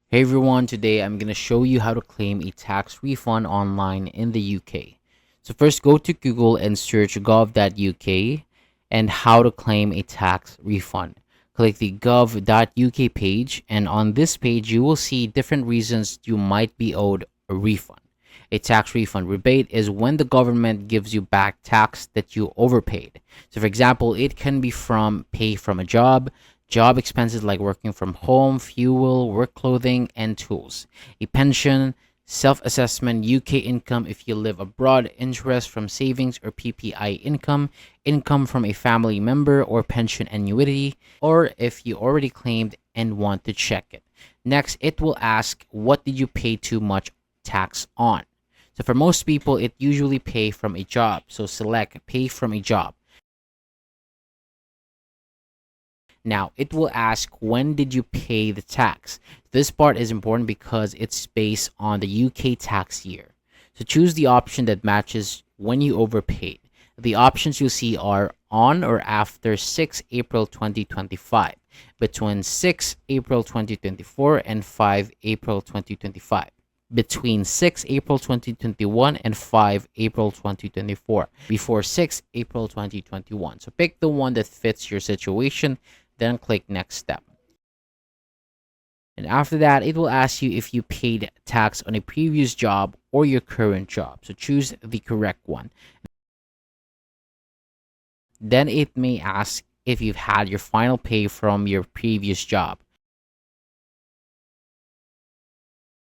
Hey everyone, today I'm going to show you how to claim a tax refund online in the UK. So first go to Google and search gov.uk and how to claim a tax refund. Click the gov.uk page, and on this page you will see different reasons you might be owed a refund. A tax refund rebate is when the government gives you back tax that you overpaid. So for example, it can be from pay from a job expenses like working from home, fuel, work clothing, and tools, a pension, self-assessment, UK income if you live abroad, interest from savings or PPI income, income from a family member or pension annuity, or if you already claimed and want to check it. Next, it will ask, what did you pay too much tax on? So for most people, it usually pay from a job. So select pay from a job. Now, it will ask, when did you pay the tax? This part is important because it's based on the UK tax year. So choose the option that matches when you overpaid. The options you'll see are on or after 6 April 2025, between 6 April 2024 and 5 April 2025, between 6 April 2021 and 5 April 2024, before 6 April 2021. So pick the one that fits your situation, then click next step. And after that, it will ask you if you paid tax on a previous job or your current job. So choose the correct one. Then it may ask if you've had your final pay from your previous job,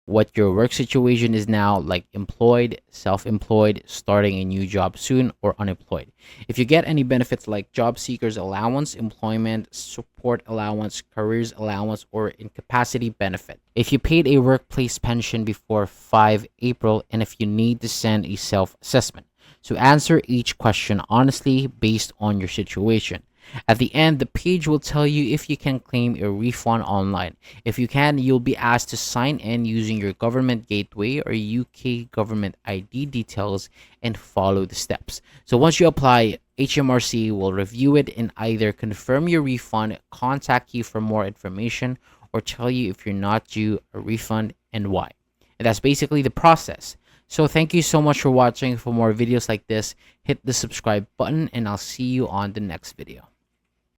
what your work situation is now, like employed, self-employed, starting a new job soon, or unemployed. If you get any benefits like job seekers allowance, employment support allowance, careers allowance, or incapacity benefit. If you paid a workplace pension before 5 April, and if you need to send a self-assessment. So answer each question honestly based on your situation. At the end, the page will tell you if you can claim a refund online. If you can, you'll be asked to sign in using your government gateway or UK government ID details and follow the steps. So once you apply, HMRC will review it and either confirm your refund, contact you for more information, or tell you if you're not due a refund and why. And that's basically the process. So thank you so much for watching. For more videos like this, hit the subscribe button and I'll see you on the next video.